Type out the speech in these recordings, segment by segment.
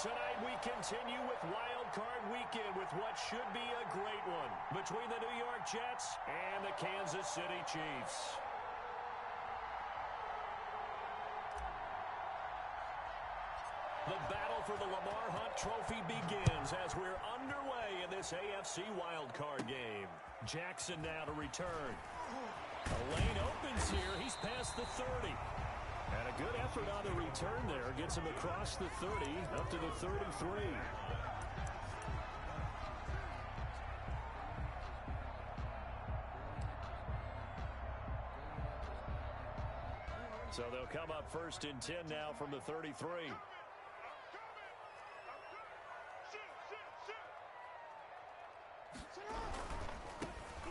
Tonight we continue with Wildcard Weekend with what should be a great one between the New York Jets and the Kansas City Chiefs. The battle for the Lamar Hunt Trophy begins as we're underway in this AFC wildcard game. Jackson now to return. A lane opens here. He's past the 30. And a good effort on the return there. Gets him across the 30 up to the 33. So they'll come up 1st and 10 now from the 33.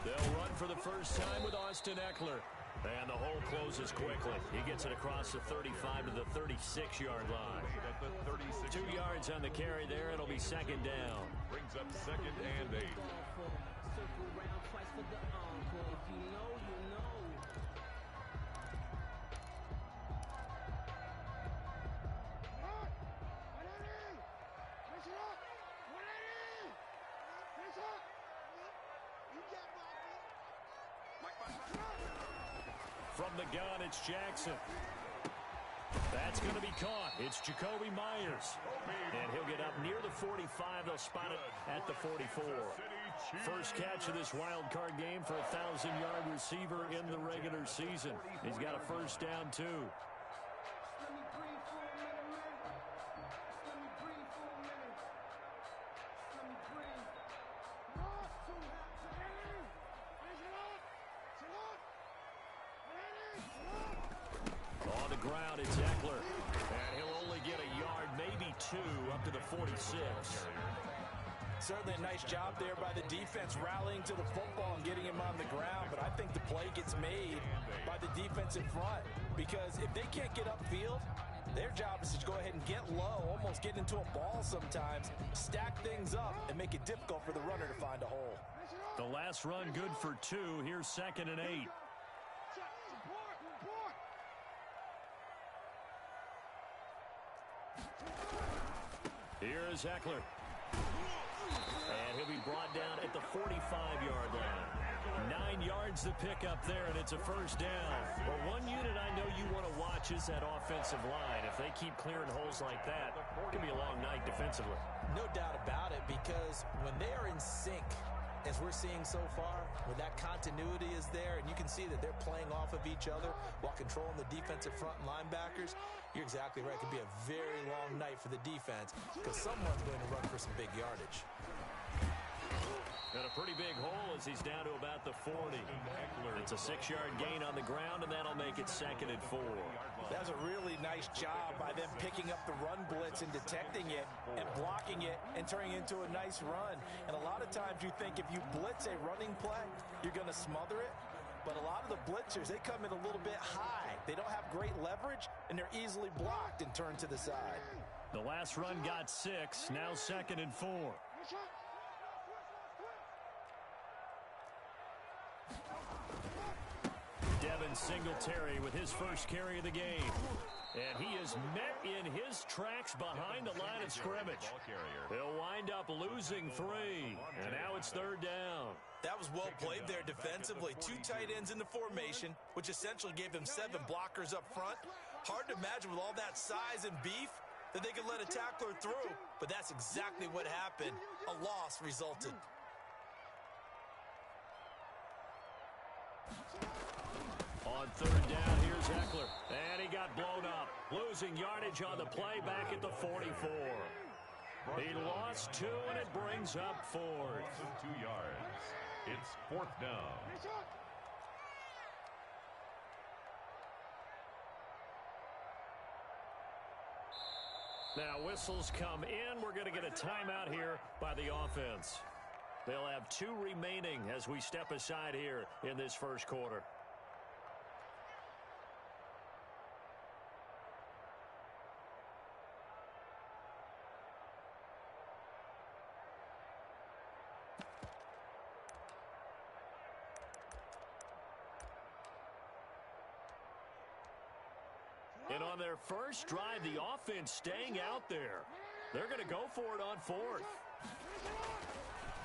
They'll run for the first time with Austin Eckler. And the hole closes quickly. He gets it across the 35 to the 36-yard line. 2 yards on the carry there. It'll be 2nd down. Brings up 2nd and 8. From the gun, it's Jackson. That's going to be caught. It's Jacoby Myers. And he'll get up near the 45. They'll spot it at the 44. First catch of this wild card game for a 1,000-yard receiver in the regular season. He's got a first down, too. On the ground, it's Eckler. And he'll only get a yard, maybe 2, up to the 46. Certainly a nice job there by the defense rallying to the football and getting him on the ground. But I think the play gets made by the defense in front. Because if they can't get upfield, their job is to go ahead and get low, almost get into a ball sometimes, stack things up, and make it difficult for the runner to find a hole. The last run good for 2. Here's 2nd and 8. Here's Eckler. And he'll be brought down at the 45-yard line. 9 yards to pick up there, and it's a first down. Well, one unit I know you want to watch is that offensive line. If they keep clearing holes like that, it could be a long night defensively. No doubt about it, because when they are in sync, as we're seeing so far, when that continuity is there and you can see that they're playing off of each other while controlling the defensive front and linebackers, you're exactly right. It could be a very long night for the defense because someone's going to run for some big yardage. And a pretty big hole as he's down to about the 40. It's a 6-yard gain on the ground, and that'll make it 2nd and 4. That was a really nice job by them picking up the run blitz and detecting it and blocking it and turning it into a nice run. And a lot of times you think if you blitz a running play, you're going to smother it. But a lot of the blitzers, they come in a little bit high. They don't have great leverage, and they're easily blocked and turned to the side. The last run got 6, now 2nd and 4. Devin Singletary with his first carry of the game. And he is met in his tracks behind the line of scrimmage. He'll wind up losing 3. And now it's 3rd down. That was well played there defensively. 2 tight ends in the formation, which essentially gave them 7 blockers up front. Hard to imagine with all that size and beef that they could let a tackler through. But that's exactly what happened. A loss resulted. On 3rd down, here's Eckler. And he got blown up. Losing yardage on the play back at the 44. He lost 2, and it brings up 4th. 2 yards. It's 4th down. Now whistles come in. We're going to get a timeout here by the offense. They'll have 2 remaining as we step aside here in this first quarter. And on their first drive, the offense staying out there. They're going to go for it on fourth.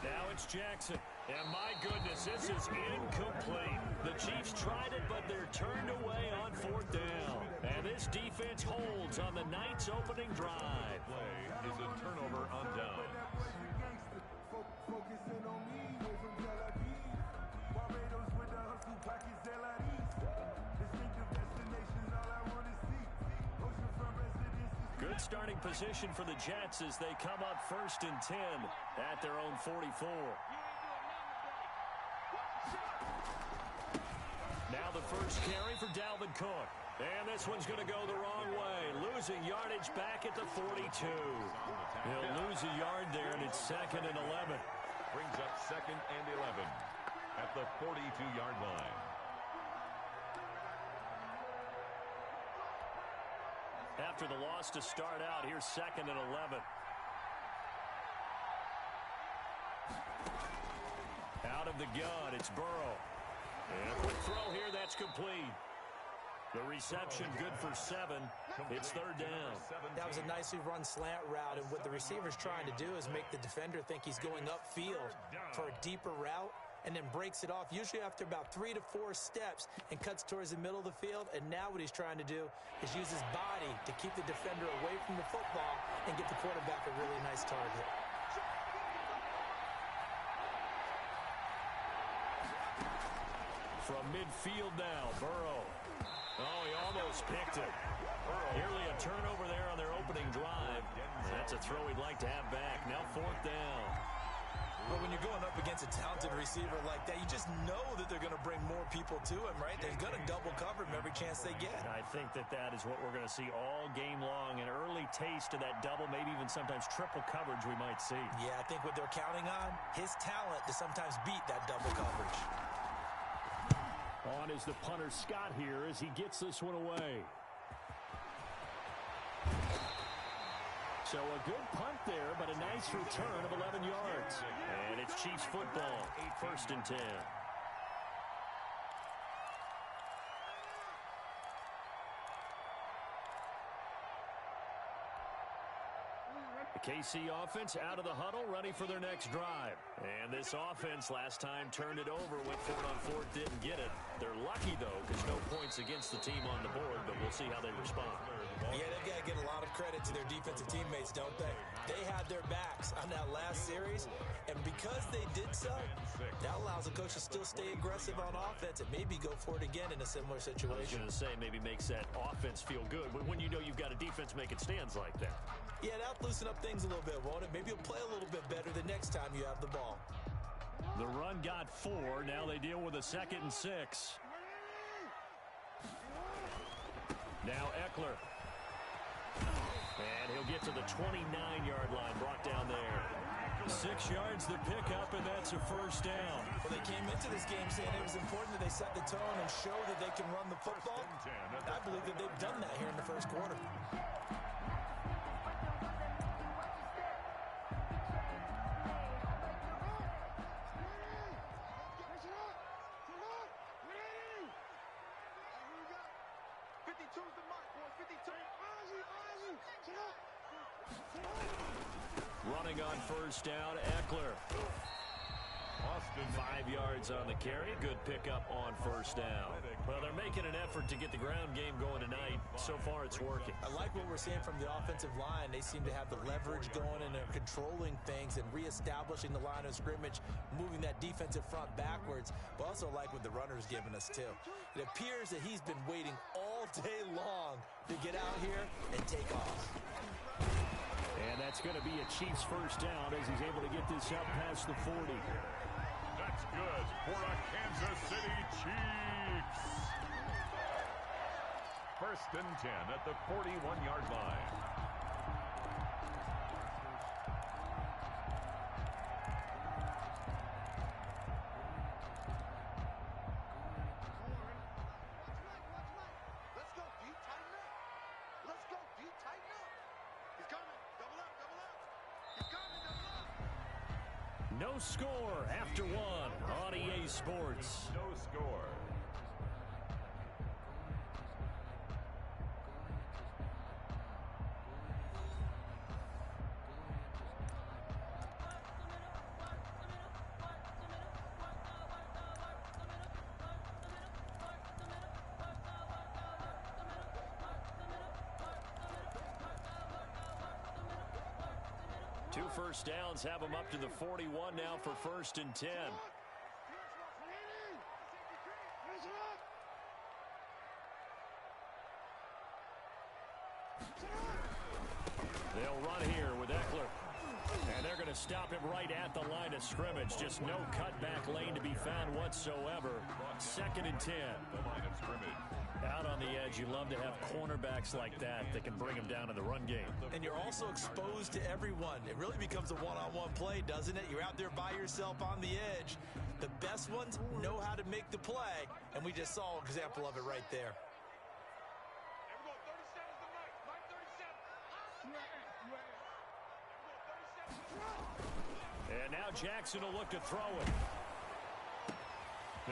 Now it's Jackson. And my goodness, this is incomplete. The Chiefs tried it, but they're turned away on fourth down. And this defense holds on the night's opening drive. Play is a turnover on downs. Good starting position for the Jets as they come up 1st and 10 at their own 44. Now the first carry for Dalvin Cook. And this one's going to go the wrong way. Losing yardage back at the 42. He'll lose a yard there, and it's 2nd and 11. Brings up 2nd and 11 at the 42-yard line. After the loss to start out, here's 2nd and 11. Out of the gun, it's Burrow. And a quick throw here, that's complete. The reception good for 7. It's 3rd down. That was a nicely run slant route, and what the receiver's trying to do is make the defender think he's going upfield for a deeper route, and then breaks it off, usually after about 3 to 4 steps, and cuts towards the middle of the field. And now what he's trying to do is use his body to keep the defender away from the football and get the quarterback a really nice target. From midfield now, Burrow. Oh, he almost picked it. Nearly a turnover there on their opening drive. That's a throw he'd like to have back. Now 4th down. But when you're going up against a talented receiver like that, you just know that they're going to bring more people to him, right? They're going to double cover him every chance they get. I think that is what we're going to see all game long. An early taste of that double, maybe even sometimes triple coverage we might see. Yeah, I think what they're counting on, his talent to sometimes beat that double coverage. On is the punter Scott here as he gets this one away. So a good punt there, but a nice return of 11 yards. And it's Chiefs football, 1st and 10. The KC offense out of the huddle, ready for their next drive. And this offense last time turned it over, went for it on 4th, didn't get it. They're lucky, though, because no points against the team on the board, but we'll see how they respond. Yeah, they've got to give a lot of credit to their defensive teammates, don't they? They had their backs on that last series, and because they did so, that allows the coach to still stay aggressive on offense and maybe go for it again in a similar situation. I was going to say, maybe makes that offense feel good, but when you know you've got a defense making stands like that. Yeah, that'll loosen up things a little bit, won't it? Maybe you'll play a little bit better the next time you have the ball. The run got 4. Now they deal with a 2nd and 6. Now Eckler. And he'll get to the 29-yard line, brought down there. 6 yards the pickup, and that's a 1st down. Well, they came into this game saying it was important that they set the tone and show that they can run the football. I believe that they've done that here in the 1st quarter. Running on 1st down, Eckler. 5 yards on the carry. Good pickup on 1st down. Well, they're making an effort to get the ground game going tonight. So far, it's working. I like what we're seeing from the offensive line. They seem to have the leverage going, and they're controlling things and reestablishing the line of scrimmage, moving that defensive front backwards. But also like what the runner's giving us, too. It appears that he's been waiting all day long to get out here and take off. And that's going to be a Chiefs 1st down as he's able to get this up past the 40. That's good for a Kansas City Chiefs. 1st and 10 at the 41-yard line. No score after 1 on EA Sports. No score. 2 first downs have them up to the 41 now for 1st and 10. They'll run here with Eckler. And they're going to stop him right at the line of scrimmage. Just no cutback lane to be found whatsoever. 2nd and 10. The line of scrimmage. Out on the edge, you love to have cornerbacks like that can bring them down in the run game. And you're also exposed to everyone. It really becomes a one-on-one play, doesn't it? You're out there by yourself on the edge. The best ones know how to make the play, and we just saw an example of it right there. And now Jackson will look to throw it.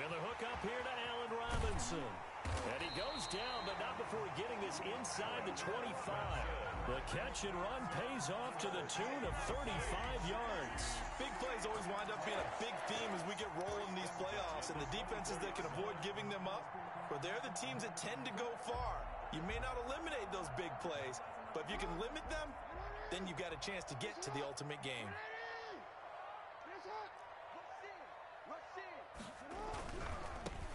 And the hook up here to Allen Robinson. And he goes down, but not before getting this inside the 25. The catch and run pays off to the tune of 35 yards. Big plays always wind up being a big theme as we get rolling in these playoffs, and the defenses that can avoid giving them up, well, they're the teams that tend to go far. You may not eliminate those big plays, but if you can limit them, then you've got a chance to get to the ultimate game.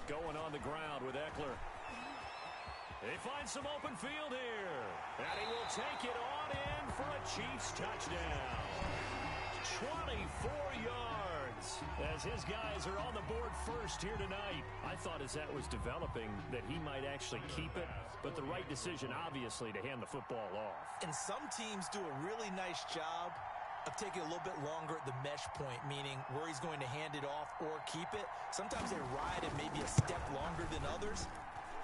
Going on the ground with Eckler. He finds some open field here. And he will take it on in for a Chiefs touchdown. 24 yards as his guys are on the board first here tonight. I thought as that was developing that he might actually keep it, but the right decision, obviously, to hand the football off. And some teams do a really nice job of taking a little bit longer at the mesh point, meaning where he's going to hand it off or keep it. Sometimes they ride it maybe a step longer than others.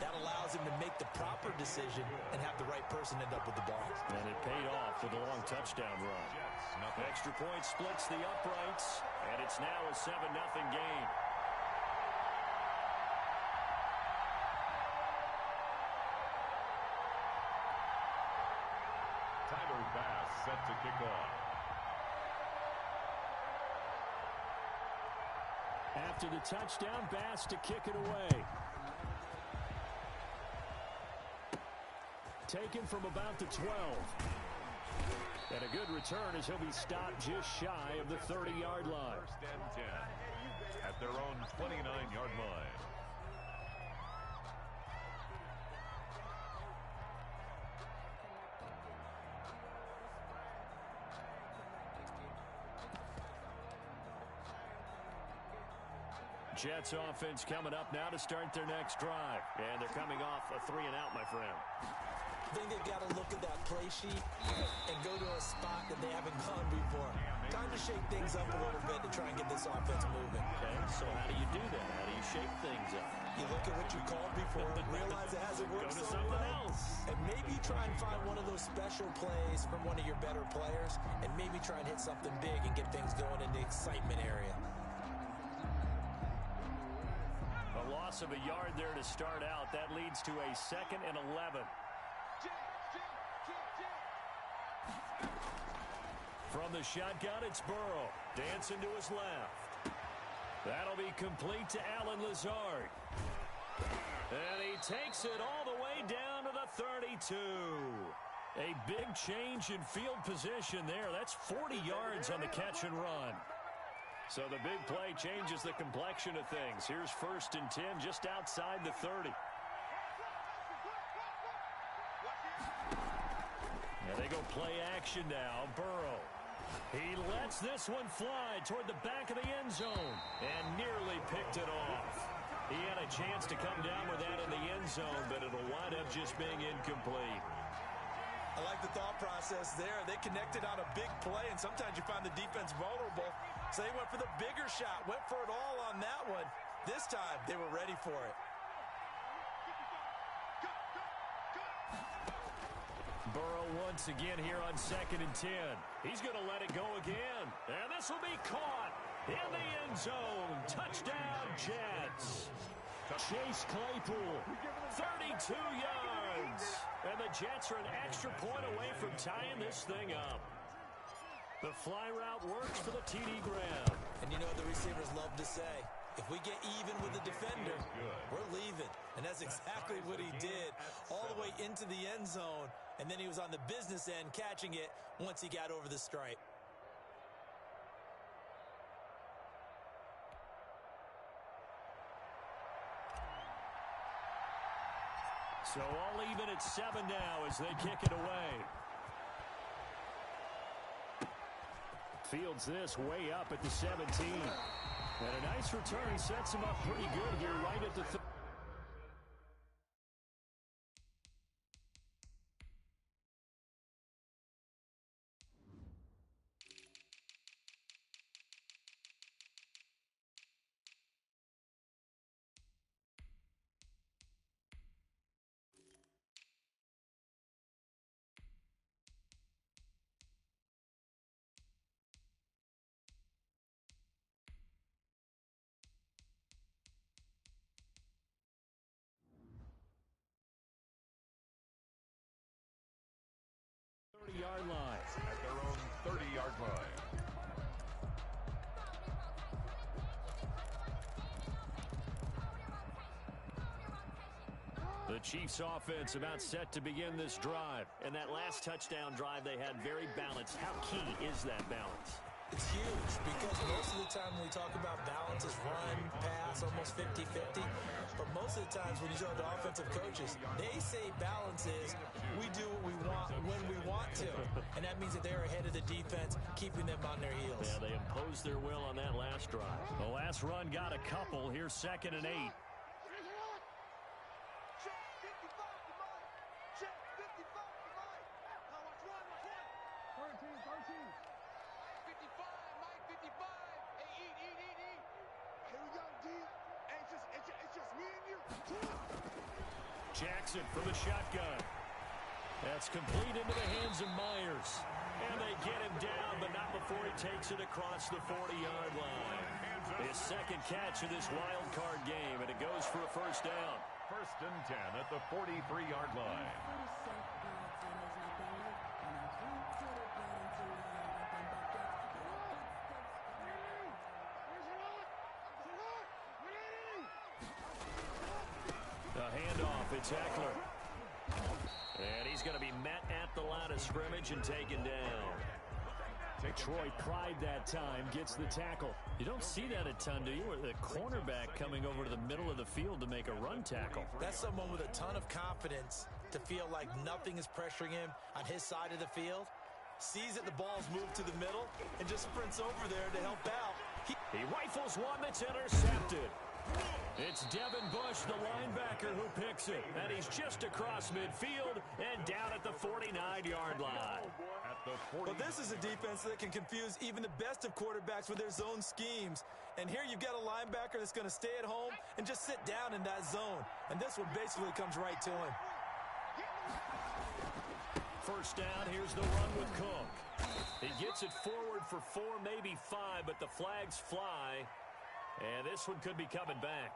That allows him to make the proper decision and have the right person end up with the ball. And it paid off with a long touchdown run. Extra point splits the uprights, and it's now a 7-0 game. Tyler Bass set to kick off. After the touchdown, Bass to kick it away. Taken from about the 12. And a good return as he'll be stopped just shy of the 30-yard line. 1st and 10 at their own 29-yard line. Jets offense coming up now to start their next drive. And they're coming off a 3-and-out, my friend. I think they've got to look at that play sheet and go to a spot that they haven't gone before. Time to shake things up a little bit to try and get this offense moving. Okay, so how do you do that? How do you shake things up? You look at what you called before, realize it hasn't worked Go to so something well, else. and maybe try and find one of those special plays from one of your better players, and maybe try and hit something big and get things going in the excitement area. A loss of a yard there to start out. That leads to a 2nd and 11. From the shotgun, it's Burrow. Dancing to his left. That'll be complete to Allen Lazard. And he takes it all the way down to the 32. A big change in field position there. That's 40 yards on the catch and run. So the big play changes the complexion of things. Here's 1st and 10 just outside the 30. And they go play action now. Burrow. He lets this one fly toward the back of the end zone and nearly picked it off. He had a chance to come down with that in the end zone, but it'll wind up just being incomplete. I like the thought process there. They connected on a big play, and sometimes you find the defense vulnerable. So they went for the bigger shot, went for it all on that one. This time, they were ready for it. Burrow once again here on 2nd and 10. He's going to let it go again. And this will be caught in the end zone. Touchdown, Jets. Chase Claypool, 32 yards. And the Jets are an extra point away from tying this thing up. The fly route works for the TD grab. And you know what the receivers love to say? If we get even with the defender, we're leaving. And that's exactly what he did, all the way into the end zone. And then he was on the business end catching it once he got over the stripe. So all even at 7 now as they kick it away. Fields this way up at the 17. And a nice return sets him up pretty good here right at the 30. Yard line. At their own 30-yard line. The Chiefs offense about set to begin this drive. And that last touchdown drive they had very balanced. How key is that balance? It's huge because most of the time when we talk about balance is run, pass, almost 50-50. But most of the times when you talk to offensive coaches, they say balance is we do what we want when we want to. And that means that they're ahead of the defense, keeping them on their heels. Yeah, they imposed their will on that last drive. The last run got a couple. Here's 2nd and 8. Jackson from the shotgun. That's complete into the hands of Myers. And they get him down, but not before he takes it across the 40-yard line. His 2nd catch of this wild card game, and it goes for a 1st down. 1st and 10 at the 43-yard line. The handoff, it's Eckler. And he's going to be met at the line of scrimmage and taken down. Troy Pride that time gets the tackle. You don't see that a ton, do you? With the cornerback coming over to the middle of the field to make a run tackle. That's someone with a ton of confidence to feel like nothing is pressuring him on his side of the field. Sees that the ball's moved to the middle and just sprints over there to help out. He rifles one that's intercepted. It's Devin Bush, the linebacker, who picks it. And he's just across midfield and down at the 49-yard line. Well, this is a defense that can confuse even the best of quarterbacks with their zone schemes. And here you've got a linebacker that's going to stay at home and just sit down in that zone. And this one basically comes right to him. 1st down, here's the run with Cook. He gets it forward for 4, maybe 5, but the flags fly. And this one could be coming back.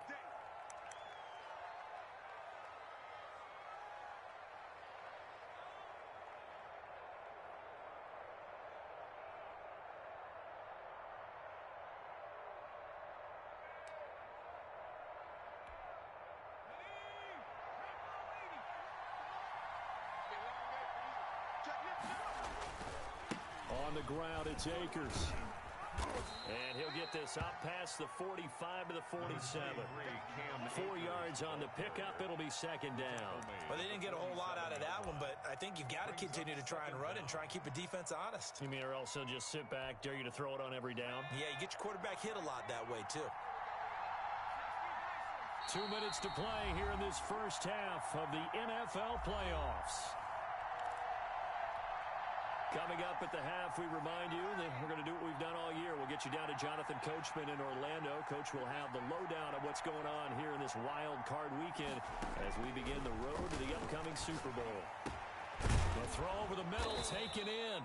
On the ground, it's Akers. And he'll get this up past the 45 to the 47. 4 yards on the pickup. It'll be 2nd down. Well, they didn't get a whole lot out of that one, but I think you've got to continue to try and run and try and keep the defense honest. You mean or else they'll just sit back, dare you to throw it on every down? Yeah, you get your quarterback hit a lot that way, too. 2 minutes to play here in this first half of the NFL playoffs. Coming up at the half, we remind you that we're going to do what we've done all year. We'll get you down to Jonathan Coachman in Orlando. Coach will have the lowdown of what's going on here in this wild card weekend as we begin the road to the upcoming Super Bowl. The throw over the middle, taken in.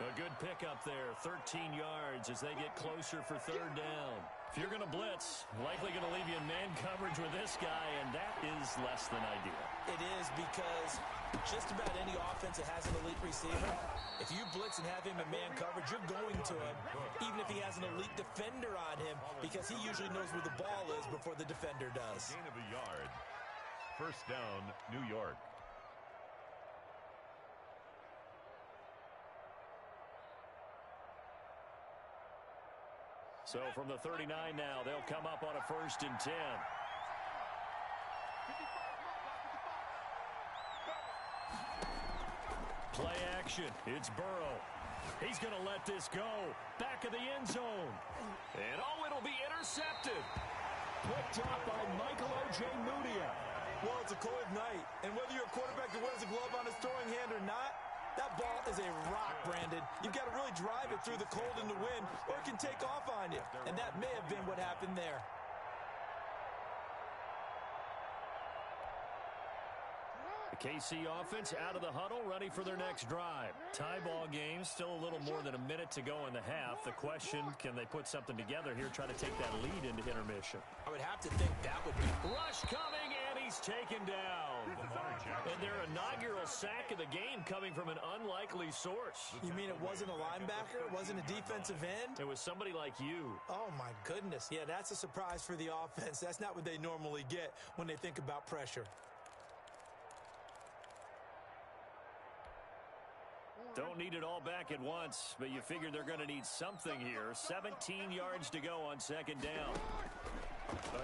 A good pickup there, 13 yards as they get closer for 3rd down. If you're going to blitz, likely going to leave you in man coverage with this guy, and that is less than ideal. It is because just about any offense that has an elite receiver, if you blitz and have him in man coverage, you're going to him, even if he has an elite defender on him, because he usually knows where the ball is before the defender does. Gain of a yard. 1st down, New York. So from the 39 now, they'll come up on a 1st and 10. action. It's Burrow. He's going to let this go. Back of the end zone. And, it'll be intercepted. Picked up by Michael O.J. Mudia. Well, it's a cold night, and whether you're a quarterback that wears a glove on his throwing hand or not, that ball is a rock, Brandon. You've got to really drive it through the cold and the wind, or it can take off on you. And that may have been what happened there. The KC offense out of the huddle, ready for their next drive. Tie ball game, still a little more than a minute to go in the half. The question, can they put something together here, try to take that lead into intermission? I would have to think that would be... Rush coming, and he's taken down. And their inaugural sack of the game coming from an unlikely source. You mean it wasn't a linebacker? It wasn't a defensive end? It was somebody like you. Oh, my goodness. Yeah, that's a surprise for the offense. That's not what they normally get when they think about pressure. Don't need it all back at once, but you figure they're going to need something here. 17 yards to go on second down.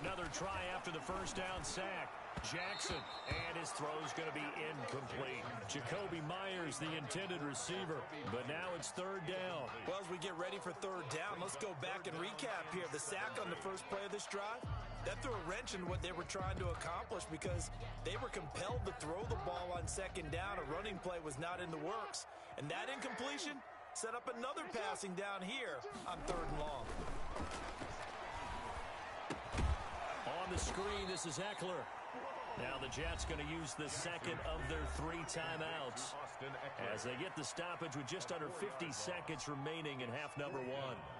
Another try after the first down sack. Jackson, and his throw's going to be incomplete. Jacoby Myers, the intended receiver, but now it's third down. Well, as we get ready for third down, let's go back and recap here. The sack on the first play of this drive, that threw a wrench in what they were trying to accomplish because they were compelled to throw the ball on second down. A running play was not in the works. And that incompletion set up another passing down here on third and long. On the screen, this is Eckler. Now the Jets going to use the second of their 3 timeouts as they get the stoppage with just under 50 seconds remaining in half number 1.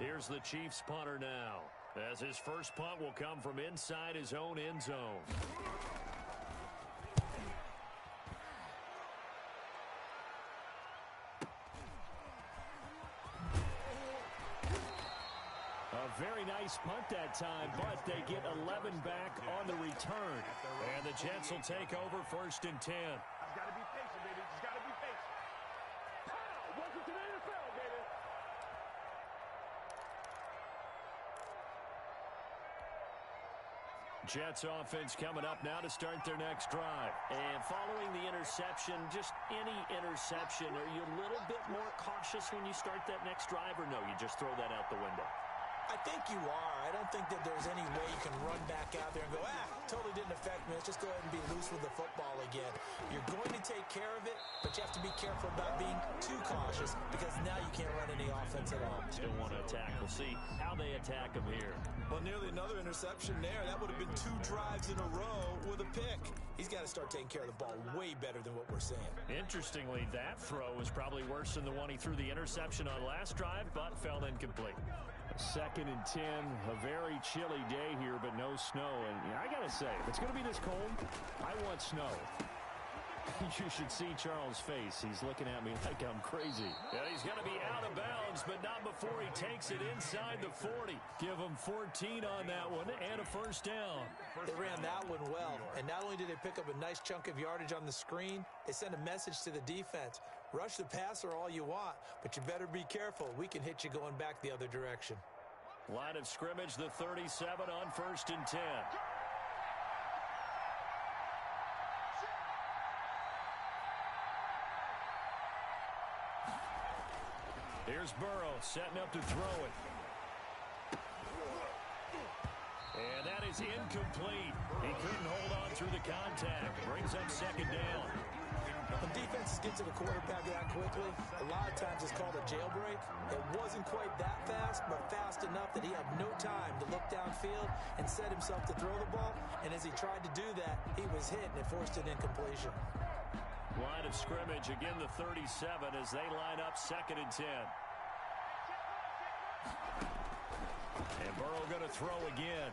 Here's the Chiefs punter now, as his first punt will come from inside his own end zone. Very nice punt that time, but they get 11 back on the return. And the Jets will take over first and 10. I've got to be patient, baby. Just got to be patient. Welcome to the NFL, baby. Jets offense coming up now to start their next drive. And following the interception, just any interception, are you a little bit more cautious when you start that next drive, or no, you just throw that out the window? I think you are. I don't think that there's any way you can run back out there and go, totally didn't affect me. Let's just go ahead and be loose with the football again. You're going to take care of it, but you have to be careful about being too cautious because now you can't run any offense at all. Still want to attack. We'll see how they attack them here. Well, nearly another interception there. That would have been 2 drives in a row with a pick. He's got to start taking care of the ball way better than what we're seeing. Interestingly, that throw was probably worse than the one he threw the interception on last drive, but fell incomplete. Second and 10, a very chilly day here, but no snow. And I got to say, if it's going to be this cold, I want snow. You should see Charles' face. He's looking at me like I'm crazy. And he's going to be out of bounds, but not before he takes it inside the 40. Give him 14 on that one and a first down. They ran that one well, and not only did they pick up a nice chunk of yardage on the screen, they sent a message to the defense. Rush the passer all you want, but you better be careful. We can hit you going back the other direction. Line of scrimmage, the 37 on first and 10. Here's Burrow setting up to throw it. And that is incomplete. He couldn't hold on through the contact. Brings up second down. When defenses get to the quarterback that quickly, a lot of times it's called a jailbreak. It wasn't quite that fast, but fast enough that he had no time to look downfield and set himself to throw the ball. And as he tried to do that, he was hit and it forced an incompletion. Line of scrimmage, again the 37 as they line up second and 10. And Burrow going to throw again.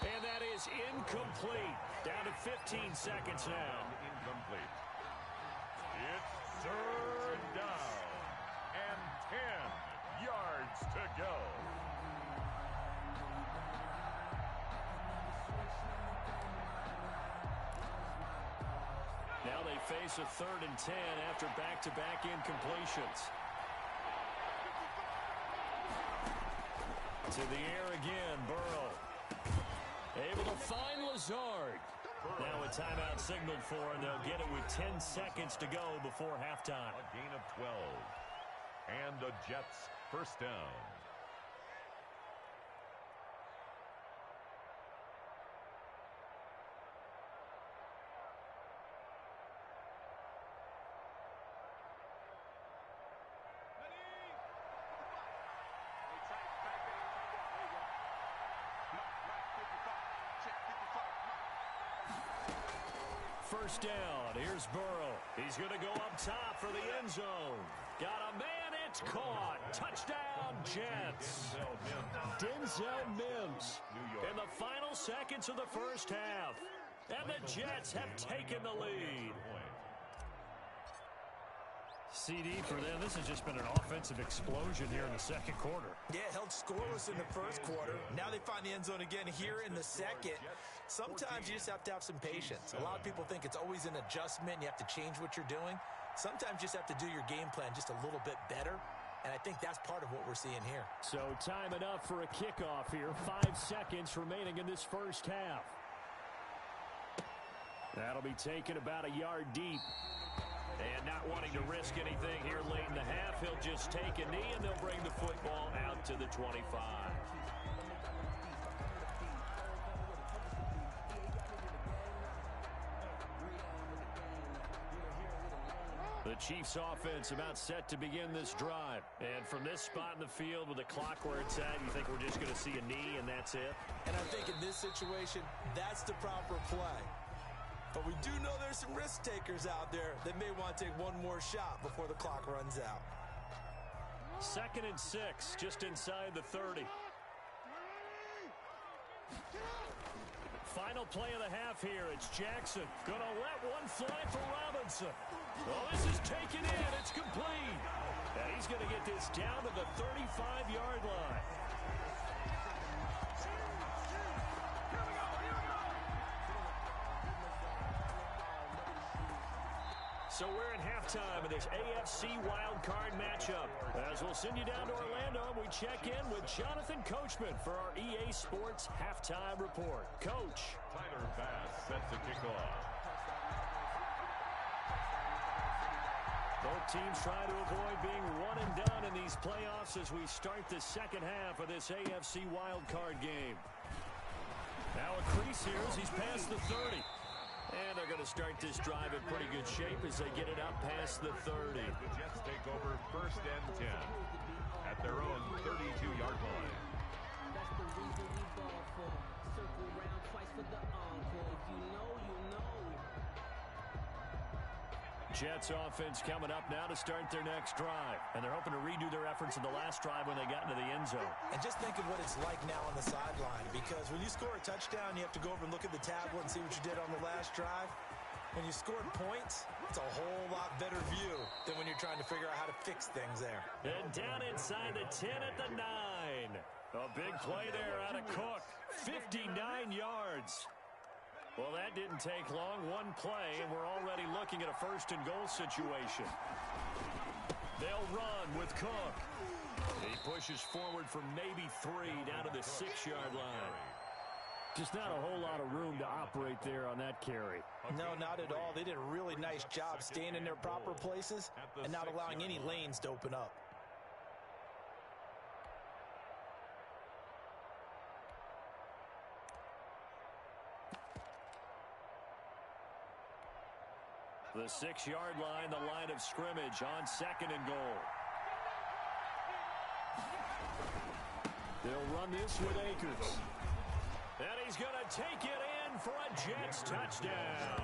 And that is incomplete. Down to 15 seconds now. Incomplete. It's third down and 10 yards to go. Now they face a third and 10 after back-to-back incompletions. To the air again, Burrow. Able to find Lazard. Now a timeout signaled for, and they'll get it with 10 seconds to go before halftime. A gain of 12. And the Jets first down. First down. Here's Burrow. He's going to go up top for the end zone. Got a man. It's caught. Touchdown, Jets. Denzel Mims in the final seconds of the first half. And the Jets have taken the lead. CD for them, this has just been an offensive explosion here in the second quarter. Yeah, held scoreless in the first quarter. Now they find the end zone again here in the second. Sometimes you just have to have some patience. A lot of people think it's always an adjustment. You have to change what you're doing. Sometimes you just have to do your game plan just a little bit better. And I think that's part of what we're seeing here. So time enough for a kickoff here. 5 seconds remaining in this first half. That'll be taken about a yard deep. And not wanting to risk anything here late in the half, he'll just take a knee and they'll bring the football out to the 25. The Chiefs offense about set to begin this drive. And from this spot in the field with the clock where it's at, you think we're just going to see a knee and that's it? And I think in this situation, that's the proper play. But we do know there's some risk takers out there that may want to take one more shot before the clock runs out. 2nd and 6, just inside the 30. Final play of the half here. It's Jackson. Gonna let one fly for Robinson. Oh, this is taken in. It's complete. And he's gonna get this down to the 35-yard line. So we're in halftime of this AFC Wildcard matchup. As we'll send you down to Orlando, we check in with Jonathan Coachman for our EA Sports Halftime Report. Coach. Tyler Bass sets the kickoff. Both teams try to avoid being one and done in these playoffs as we start the second half of this AFC Wildcard game. Now a crease here as he's past the 30. And they're going to start this drive in pretty good shape as they get it up past the 30. The Jets take over 1st and 10 at their own 32-yard line. That's the reason we ball for. Circle round twice for the encore. If you know, you know. Jets offense coming up now to start their next drive. And they're hoping to redo their efforts in the last drive when they got into the end zone. And just think of what it's like now on the sideline, because when you score a touchdown, you have to go over and look at the tablet and see what you did on the last drive. When you scored points, it's a whole lot better view than when you're trying to figure out how to fix things there. And down inside the 10 at the 9. A big play there out of Cook. 59 yards. Well, that didn't take long. One play, and we're already looking at a 1st and goal situation. They'll run with Cook. He pushes forward from maybe 3 down to the 6-yard line. Just not a whole lot of room to operate there on that carry. No, not at all. They did a really nice job staying in their proper places and not allowing any lanes to open up. The 6-yard line, the line of scrimmage on 2nd and goal. They'll run this with Akers. And he's going to take it in for a Jets touchdown.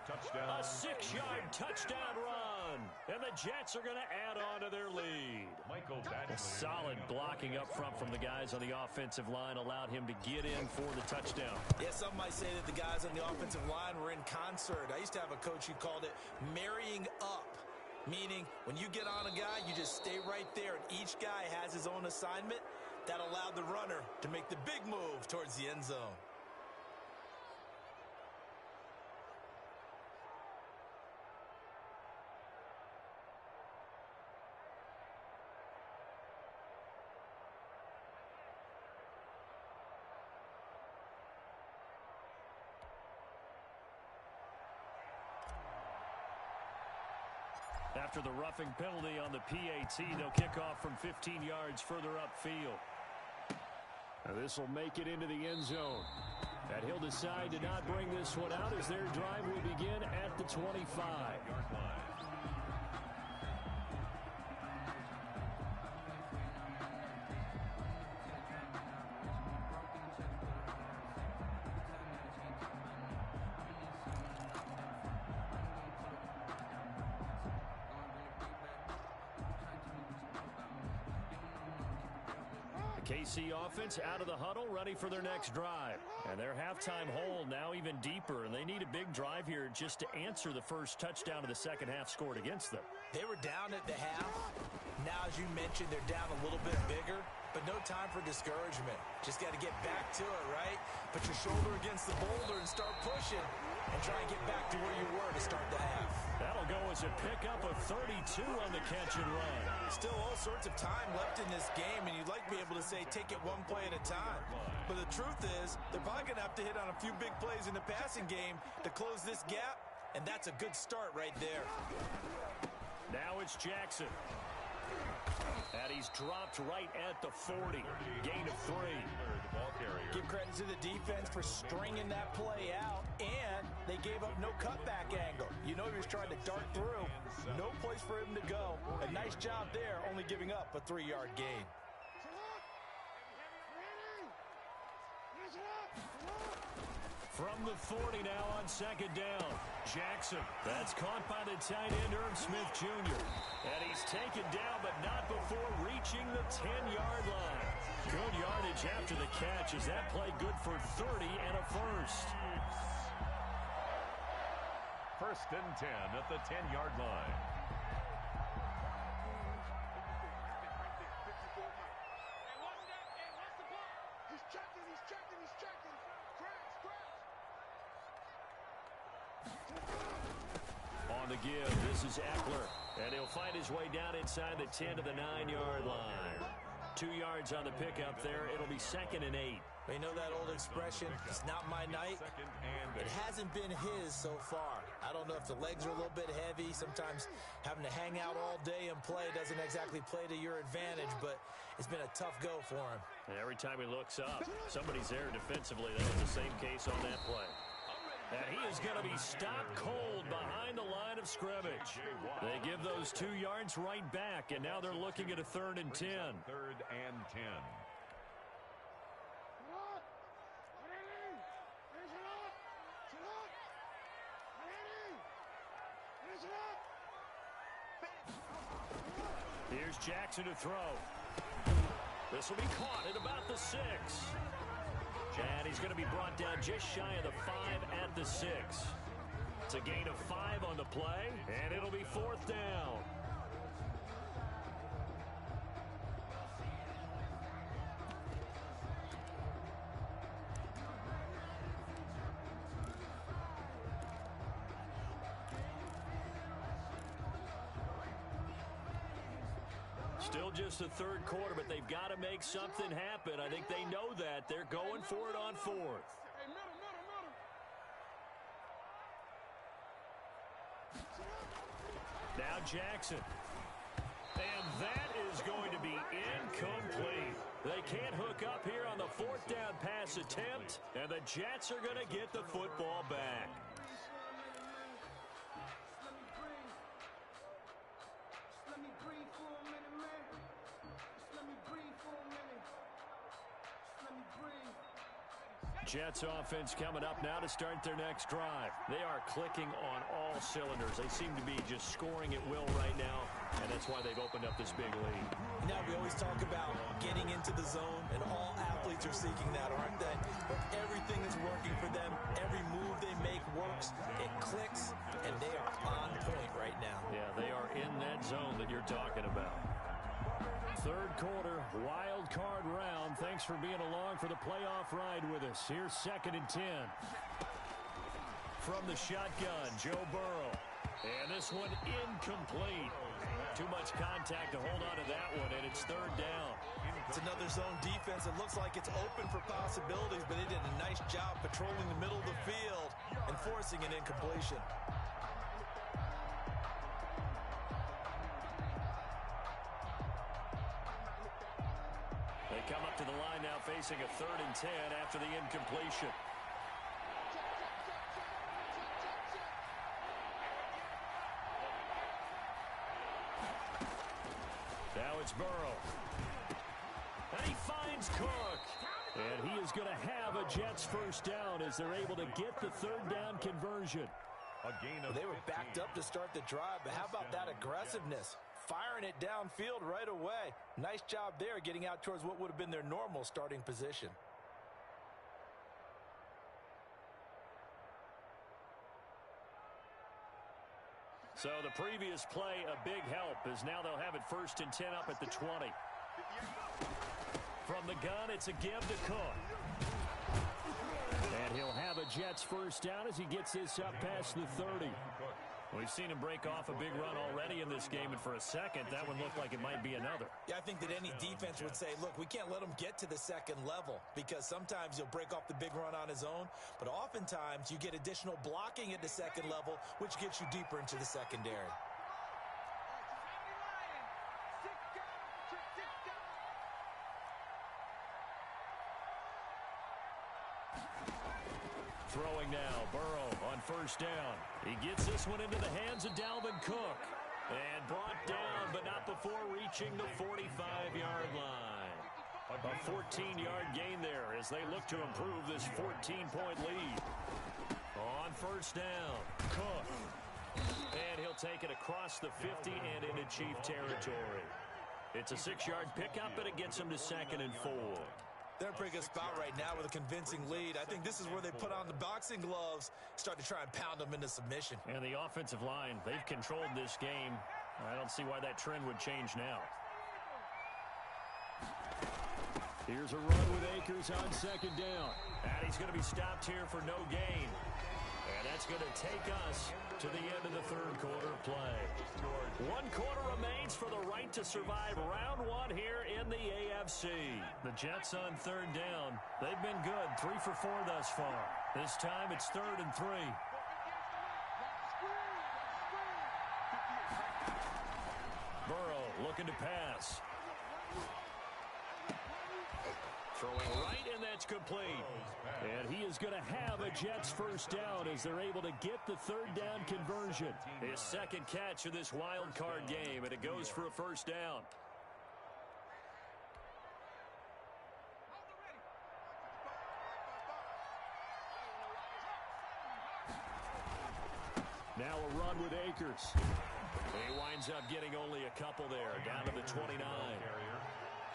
Touchdown. A 6-yard touchdown run. And the Jets are going to add on to their lead. Michael Badgley. Solid blocking up front from the guys on the offensive line allowed him to get in for the touchdown. Yeah, some might say that the guys on the offensive line were in concert. I used to have a coach who called it marrying up, meaning when you get on a guy, you just stay right there, and each guy has his own assignment. That allowed the runner to make the big move towards the end zone. After the roughing penalty on the PAT, they'll kick off from 15 yards further upfield. This will make it into the end zone. And he'll decide to not bring this one out as their drive will begin at the 25. KC offense out of the huddle, ready for their next drive. And their halftime hole now even deeper, and they need a big drive here just to answer the first touchdown of the second half scored against them. They were down at the half. Now, as you mentioned, they're down a little bit bigger, but no time for discouragement. Just got to get back to it, right? Put your shoulder against the boulder and start pushing and try and get back to where you were to start the half. That'll go as a pickup of 32 on the catch and run. Still all sorts of time left in this game, and you'd like to be able to say take it one play at a time. But the truth is, they're probably going to have to hit on a few big plays in the passing game to close this gap, and that's a good start right there. Now it's Jackson. And he's dropped right at the 40. Gain of 3. Give credit to the defense for stringing that play out, and they gave up no cutback angle. You know he was trying to dart through. No place for him to go. A nice job there, only giving up a 3-yard gain. From the 40 now on second down. Jackson. That's caught by the tight end, Irv Smith Jr. And he's taken down, but not before reaching the 10-yard line. Good yardage after the catch as that play good for 30 and a first. First and 10 at the 10-yard line. On the give, this is Eckler. And he'll find his way down inside the 10 to the 9-yard line. 2 yards on the pickup there. It'll be 2nd and 8. You know that old expression, it's not my night? It hasn't been his so far. I don't know if the legs are a little bit heavy. Sometimes having to hang out all day and play doesn't exactly play to your advantage, but it's been a tough go for him. And every time he looks up, somebody's there defensively. That was the same case on that play. And he is going to be stopped cold behind the line of scrimmage. They give those 2 yards right back, and now they're looking at a 3rd and 10. 3rd and 10. Here's Jackson to throw. This will be caught at about the 6. And he's going to be brought down just shy of the 5 at the 6. It's a gain of 5 on the play, and it'll be 4th down. Still just the 3rd quarter, but they've got to make something happen. I think they know that. They're going for it on 4th. Now Jackson. And that is going to be incomplete. They can't hook up here on the 4th down pass attempt, and the Jets are going to get the football back. Jets offense coming up now to start their next drive. They are clicking on all cylinders. They seem to be just scoring at will right now, and that's why they've opened up this big lead. Now we always talk about getting into the zone, and all athletes are seeking that, aren't they? But everything is working for them. Every move they make works. It clicks, and they are on point right now. Yeah, they are in that zone that you're talking about. 3rd quarter, wild card round. Thanks for being along for the playoff ride with us. Here's 2nd and 10. From the shotgun, Joe Burrow. And this one incomplete. Too much contact to hold on to that one, and it's 3rd down. It's another zone defense. It looks like it's open for possibilities, but they did a nice job patrolling the middle of the field and forcing an incompletion. come up to the line now facing a 3rd and 10 after the incompletion. Now it's Burrow. And he finds Cook. And he is going to have a Jets first down as they're able to get the 3rd down conversion. They were backed up to start the drive, but how about that aggressiveness? Firing it downfield right away. Nice job there getting out towards what would have been their normal starting position. So the previous play, a big help, as now they'll have it 1st and 10 up at the 20. From the gun, it's a give to Cook. And he'll have a Jets first down as he gets this up past the 30. We've seen him break off a big run already in this game, and for a second, that one looked like it might be another. Yeah, I think that any defense would say, look, we can't let him get to the second level, because sometimes he'll break off the big run on his own, but oftentimes you get additional blocking at the second level, which gets you deeper into the secondary. Throwing now, Burrow on 1st down. He gets this one into the hands of Dalvin Cook. And brought down, but not before reaching the 45-yard line. A 14-yard gain there as they look to improve this 14-point lead. On 1st down, Cook. And he'll take it across the 50 and into Chief territory. It's a 6-yard pickup, and it gets him to 2nd and 4. They're in a pretty good spot right now with a convincing lead. I think this is where they put on the boxing gloves, start to try and pound them into submission. And the offensive line, they've controlled this game. I don't see why that trend would change now. Here's a run with Akers on 2nd down. And he's going to be stopped here for no gain. And that's going to take us to the end of the 3rd quarter play. 1 quarter remains for the right to survive round 1 here in the AFC. The Jets on 3rd down. They've been good, 3 for 4 thus far. This time it's 3rd and 3. Burrow looking to pass. Throwing right, and that's complete. And he is going to have a Jets first down as they're able to get the 3rd down conversion. His 2nd catch of this wild card game, and it goes for a first down. Now a run with Akers. He winds up getting only a couple there, down to the 29.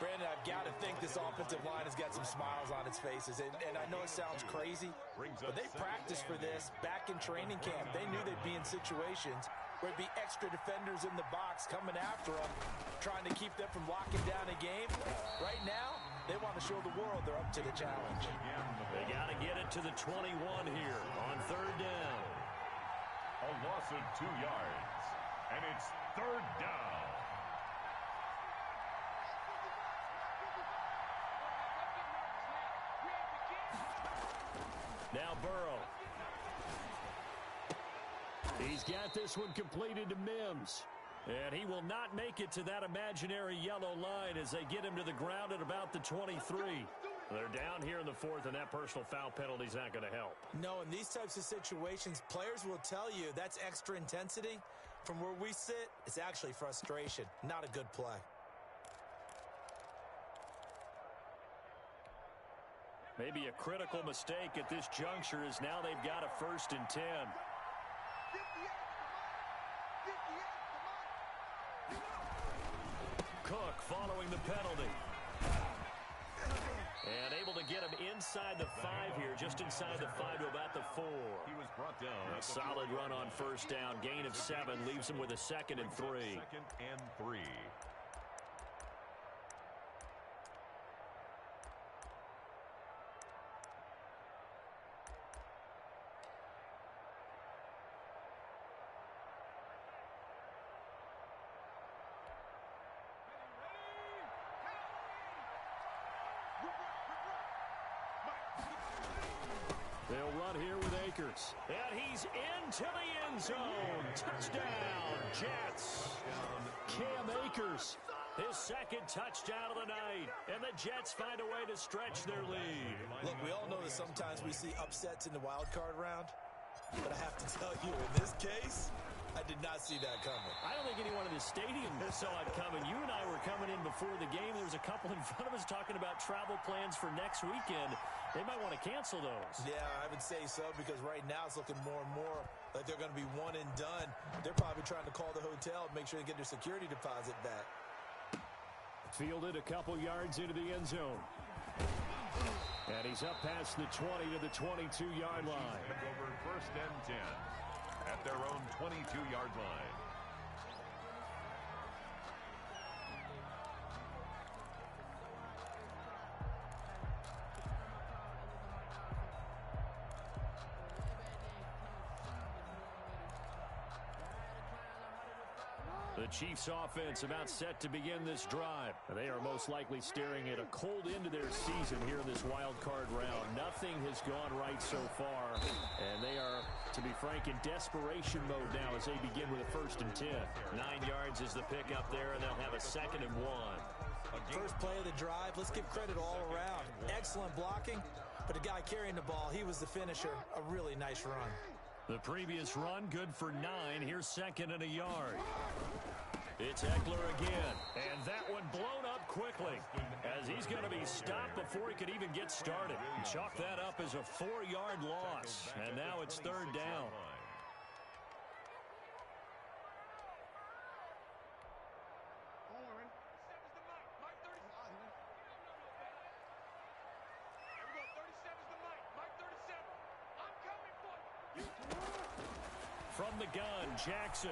Brandon, I've got to think this offensive line has got some smiles on its faces. And I know it sounds crazy, but they practiced for this back in training camp. They knew they'd be in situations where it'd be extra defenders in the box coming after them, trying to keep them from locking down a game. Right now, they want to show the world they're up to the challenge. They got to get it to the 21 here on 3rd down. A loss of 2 yards, and it's 3rd down. Now Burrow. He's got this one completed to Mims. And he will not make it to that imaginary yellow line as they get him to the ground at about the 23. They're down here in the 4th, and that personal foul penalty is not going to help. No, in these types of situations, players will tell you that's extra intensity. From where we sit, it's actually frustration, not a good play. Maybe a critical mistake at this juncture is now they've got a 1st and 10. Cook following the penalty. And able to get him inside the 5 here, just inside the 5 to about the 4. He was brought down. A solid run on 1st down, gain of 7, leaves him with a 2nd and 3. 2nd and 3. They'll run here with Akers. And he's into the end zone. Touchdown, Jets. Cam Akers His second touchdown of the night, and the Jets find a way to stretch their lead. Look, we all know that sometimes we see upsets in the wild card round, but I have to tell you, in this case, I did not see that coming. I don't think anyone in the stadium saw it coming. You and I were coming in before the game. There was a couple in front of us talking about travel plans for next weekend. They might want to cancel those. Yeah, I would say so, because right now it's looking more and more like they're going to be one and done. They're probably trying to call the hotel and make sure they get their security deposit back. Fielded a couple yards into the end zone. And he's up past the 20 to the 22-yard line. Over 1st and 10 at their own 22-yard line. The Chiefs offense about set to begin this drive. They are most likely staring at a cold end to their season here in this wild card round. Nothing has gone right so far, and they are, to be frank, in desperation mode now as they begin with a 1st and 10. 9 yards is the pick up there, and they'll have a 2nd and 1. First play of the drive, let's give credit all around. Excellent blocking, but the guy carrying the ball, he was the finisher. A really nice run. The previous run, good for 9. Here's 2nd and a yard. It's Eckler again, and that one blown up quickly as he's going to be stopped before he could even get started. Chalk that up as a 4-yard loss, and now it's 3rd down. From the gun, Jackson.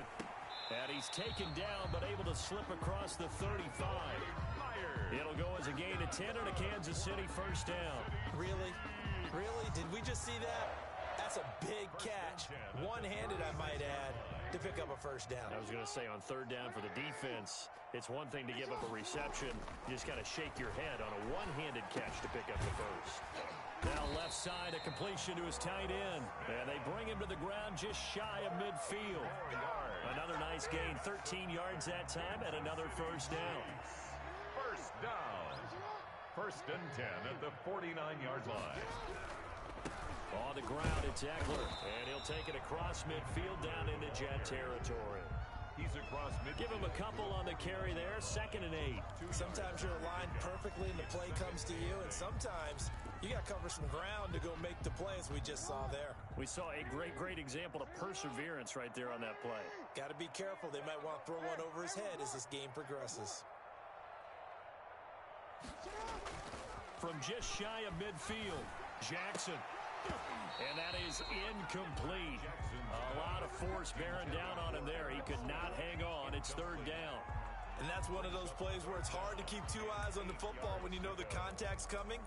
And he's taken down, but able to slip across the 35. It'll go as a gain of 10 and a Kansas City 1st down. Really? Really? Did we just see that? That's a big catch. One-handed, I might add, to pick up a 1st down. I was going to say on 3rd down for the defense, it's one thing to give up a reception. You just got to shake your head on a one-handed catch to pick up the 1st. Now left side, a completion to his tight end. And they bring him to the ground just shy of midfield. Another nice gain, 13 yards that time, and another 1st down. 1st down. 1st and 10 at the 49-yard line. On the ground, it's Eckler. And he'll take it across midfield down into Jet territory. He's across midfield. Give him a couple on the carry there, 2nd and 8. Sometimes you're aligned perfectly and the play comes to you, and sometimes you got to cover some ground to go make the play, as we just saw there. We saw a great example of perseverance right there on that play. Got to be careful. They might want to throw one over his head as this game progresses. From just shy of midfield, Jackson. And that is incomplete. A lot of force bearing down on him there. He could not hang on. It's 3rd down. And that's one of those plays where it's hard to keep 2 eyes on the football when you know the contact's coming,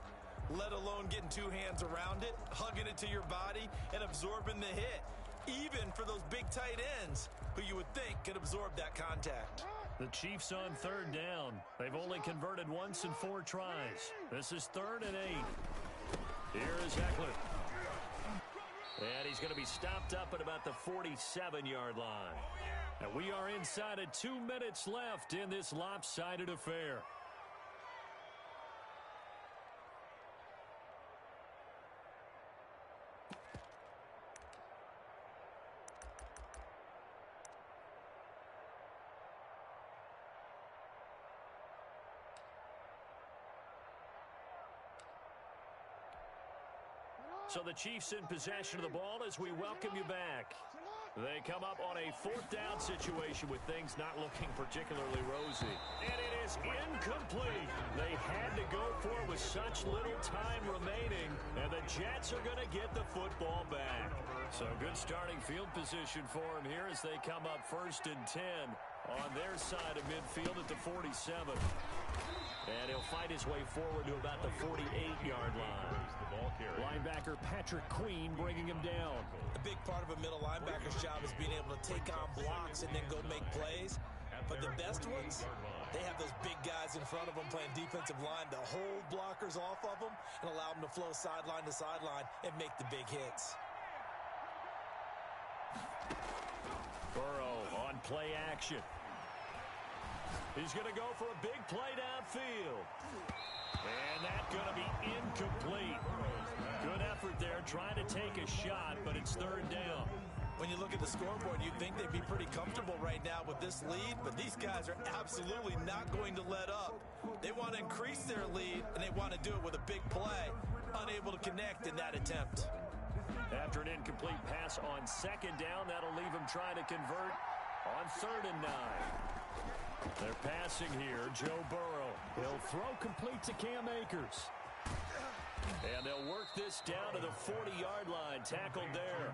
let alone getting 2 hands around it, hugging it to your body, and absorbing the hit. Even for those big tight ends who you would think could absorb that contact. The Chiefs on 3rd down. They've only converted once in 4 tries. This is 3rd and 8. Here is Eckler. And he's going to be stopped up at about the 47-yard line. And we are inside of 2 minutes left in this lopsided affair. So the Chiefs in possession of the ball as we welcome you back. They come up on a 4th down situation with things not looking particularly rosy. And it is incomplete. They had to go for it with such little time remaining. And the Jets are going to get the football back. So good starting field position for them here as they come up 1st and 10 on their side of midfield at the 47. And he'll fight his way forward to about the 48-yard line. Linebacker Patrick Queen bringing him down. A big part of a middle linebacker's job is being able to take on blocks and then go make plays. But the best ones, they have those big guys in front of them playing defensive line to hold blockers off of them and allow them to flow sideline to sideline and make the big hits. Burrow on play action. He's going to go for a big play downfield. And that's going to be incomplete. Good effort there trying to take a shot, but it's third down. When you look at the scoreboard, you'd think they'd be pretty comfortable right now with this lead, but these guys are absolutely not going to let up. They want to increase their lead, and they want to do it with a big play. Unable to connect in that attempt. After an incomplete pass on second down, that'll leave him trying to convert on 3rd and 9. They're passing here, Joe Burrow. He'll throw complete to Cam Akers. And they'll work this down to the 40-yard line, tackled there.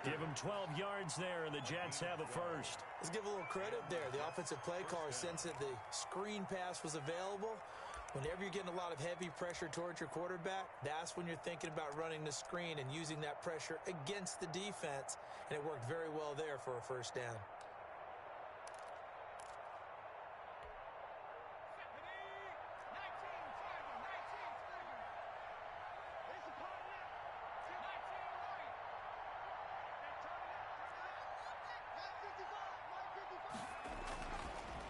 Give him 12 yards there, and the Jets have a first. Let's give a little credit there. The offensive play caller sensed that the screen pass was available. Whenever you're getting a lot of heavy pressure towards your quarterback, that's when you're thinking about running the screen and using that pressure against the defense. And it worked very well there for a first down.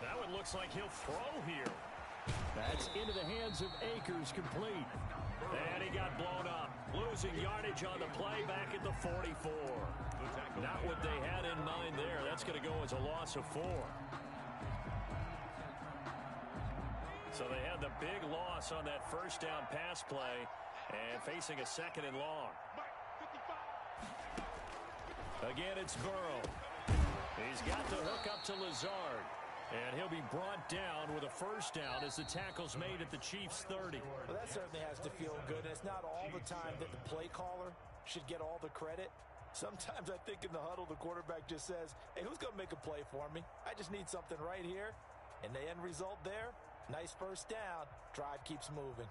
That one looks like he'll throw here. That's into the hands of Akers, complete. And he got blown up. Losing yardage on the play back at the 44. Not what they had in mind there. That's going to go as a loss of 4. So they had the big loss on that first down pass play and facing a 2nd and long. Again, it's Burrow. He's got the hook up to Lazard. And he'll be brought down with a first down as the tackle's made at the Chiefs' 30. Well, that certainly has to feel good. And it's not all the time that the play caller should get all the credit. Sometimes I think in the huddle, the quarterback just says, hey, who's going to make a play for me? I just need something right here. And the end result there, nice first down. Drive keeps moving.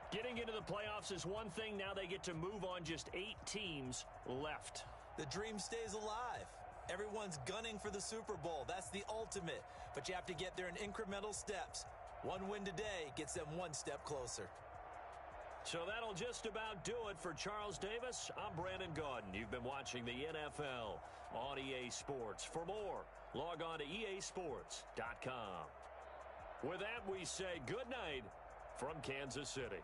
Getting into the playoffs is one thing. Now they get to move on. Just 8 teams left. The dream stays alive. Everyone's gunning for the Super Bowl. That's the ultimate. But you have to get there in incremental steps. One win today gets them one step closer. So that'll just about do it for Charles Davis. I'm Brandon Gaudin. You've been watching the NFL on EA Sports. For more, log on to easports.com. With that, we say good night from Kansas City.